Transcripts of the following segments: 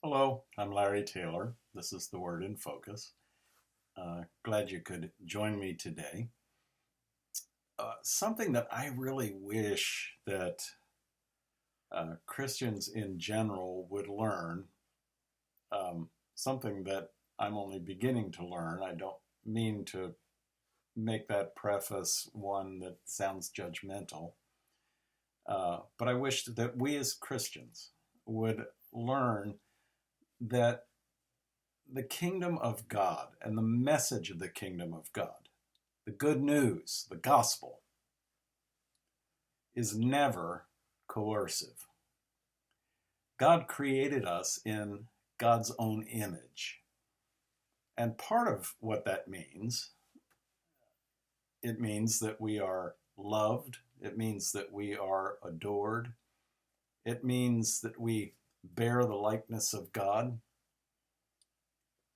Hello, I'm Larry Taylor. This is the Word in Focus. Glad you could join me today. Something that I really wish that Christians in general would learn, something that I'm only beginning to learn. I don't mean to make that preface one that sounds judgmental, but I wish that we as Christians would learn that the kingdom of God and the message of the kingdom of God, the good news, the gospel, is never coercive. God created us in God's own image. And part of what that means, it means that we are loved. It means that we are adored. It means that we bear the likeness of God.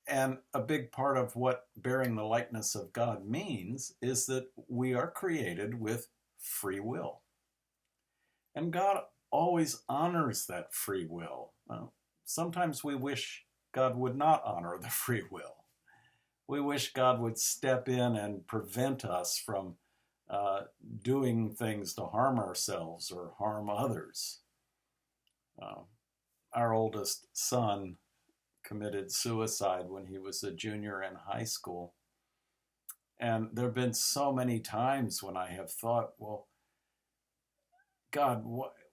And a big part of what bearing the likeness of God means is that we are created with free will. And God always honors that free will. Sometimes we wish God would not honor the free will. We wish God would step in and prevent us from doing things to harm ourselves or harm others. Uh, our oldest son committed suicide when he was a junior in high school. And there have been so many times when I have thought, well, God,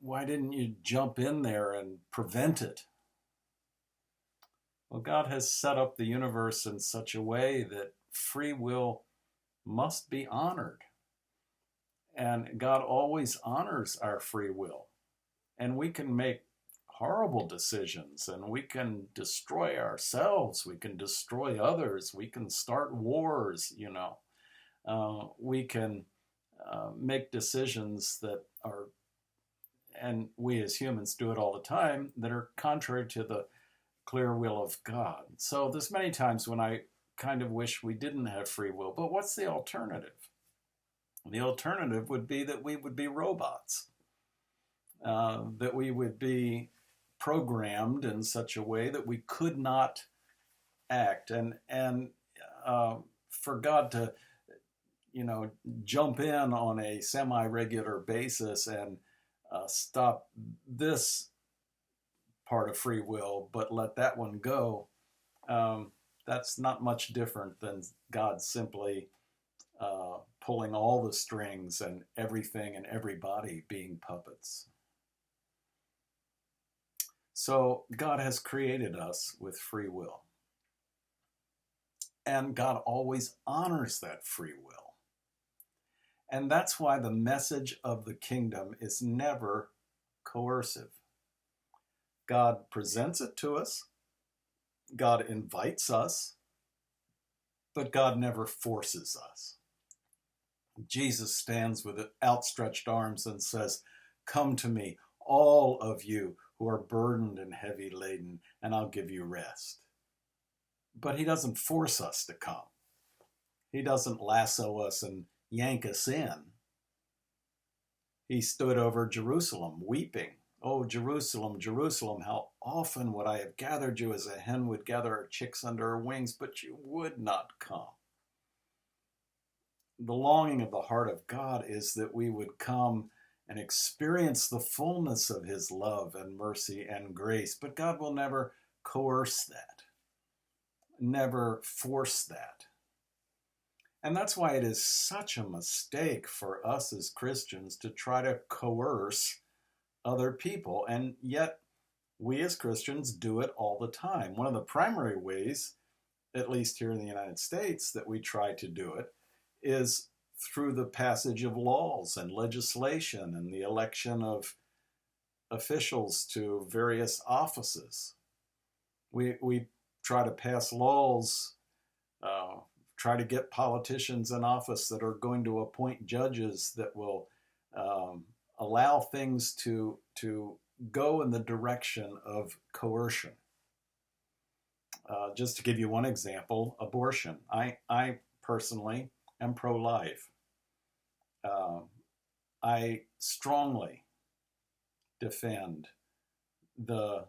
why didn't you jump in there and prevent it? Well, God has set up the universe in such a way that free will must be honored. And God always honors our free will. And we can make horrible decisions and we can destroy ourselves, we can destroy others, we can start wars. We can make decisions that are, and we as humans do it all the time, that are contrary to the clear will of God. So there's many times when I kind of wish we didn't have free will, but what's the alternative? The alternative would be that we would be robots, that we would be programmed in such a way that we could not act, and for God to jump in on a semi-regular basis and stop this part of free will but let that one go, that's not much different than God simply pulling all the strings and everything and everybody being puppets. So God has created us with free will. And God always honors that free will. And that's why the message of the kingdom is never coercive. God presents it to us. God invites us. But God never forces us. Jesus stands with outstretched arms and says, "Come to me, all of you who are burdened and heavy laden, and I'll give you rest." But he doesn't force us to come. He doesn't lasso us and yank us in. He stood over Jerusalem weeping. "Oh, Jerusalem, Jerusalem, how often would I have gathered you as a hen would gather her chicks under her wings, but you would not come." The longing of the heart of God is that we would come and experience the fullness of his love and mercy and grace. But God will never coerce that, never force that. And that's why it is such a mistake for us as Christians to try to coerce other people. And yet we as Christians do it all the time. One of the primary ways, at least here in the United States, that we try to do it is through the passage of laws and legislation and the election of officials to various offices. We try to pass laws, try to get politicians in office that are going to appoint judges that will allow things to go in the direction of coercion. Just to give you one example, abortion. I personally am pro-life. I strongly defend the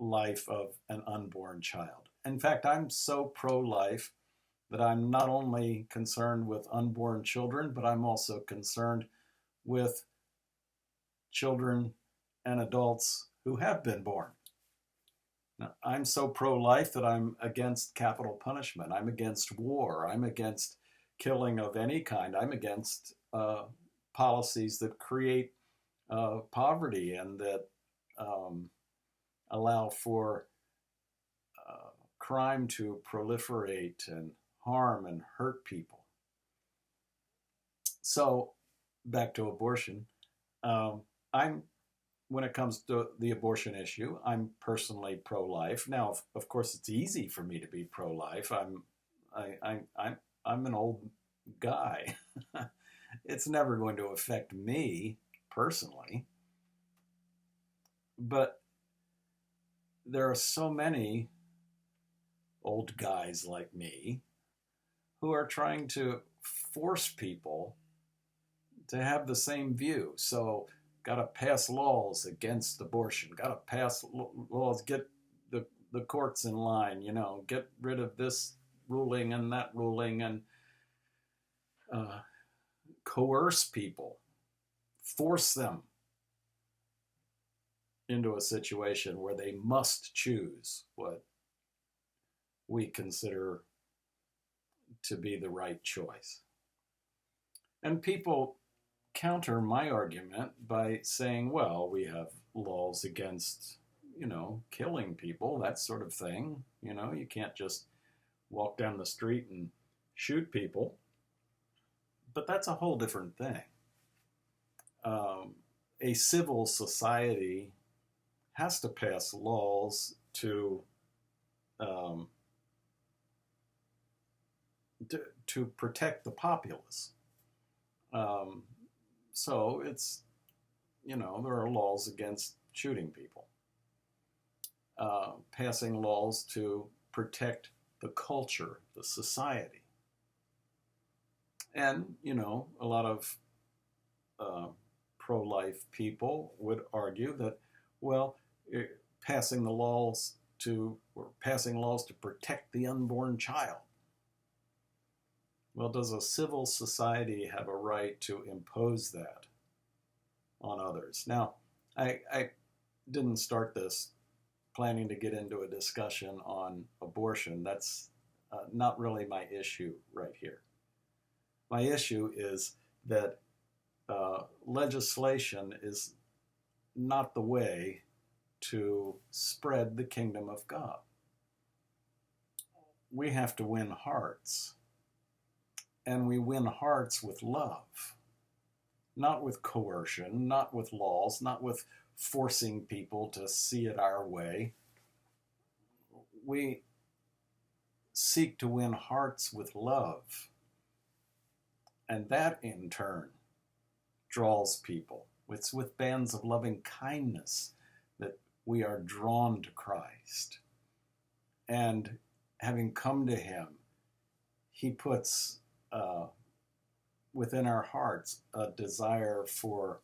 life of an unborn child. In fact, I'm so pro-life that I'm not only concerned with unborn children, but I'm also concerned with children and adults who have been born. Now, I'm so pro-life that I'm against capital punishment. I'm against war. I'm against killing of any kind. I'm against policies that create poverty and that allow for crime to proliferate and harm and hurt people. So, back to abortion. I'm When it comes to the abortion issue, I'm personally pro-life. Now, of course, it's easy for me to be pro-life. I'm an old guy. It's never going to affect me personally. But there are so many old guys like me who are trying to force people to have the same view. So, got to pass laws against abortion, got to pass laws, get the courts in line, get rid of this ruling and that ruling, and coerce people, force them into a situation where they must choose what we consider to be the right choice. And people counter my argument by saying, well, we have laws against, killing people, that sort of thing. You can't just walk down the street and shoot people. But that's a whole different thing. A civil society has to pass laws to protect the populace. So it's, there are laws against shooting people, passing laws to protect the culture, the society. And, a lot of pro-life people would argue that, well, passing laws to protect the unborn child. Well, does a civil society have a right to impose that on others? Now, I didn't start this planning to get into a discussion on abortion. That's not really my issue right here. My issue is that legislation is not the way to spread the kingdom of God. We have to win hearts. And we win hearts with love, not with coercion, not with laws, not with forcing people to see it our way. We seek to win hearts with love. And that, in turn, draws people. It's with bands of loving kindness that we are drawn to Christ. And having come to him, he puts within our hearts a desire for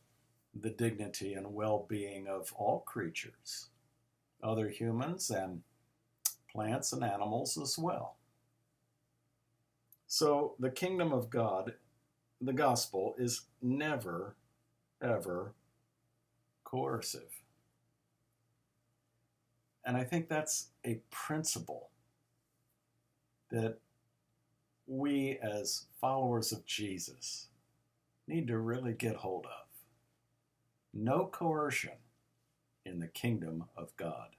the dignity and well-being of all creatures, other humans and plants and animals as well. So the kingdom of God, the gospel, is never, ever coercive. And I think that's a principle that we as followers of Jesus need to really get hold of. No coercion in the kingdom of God.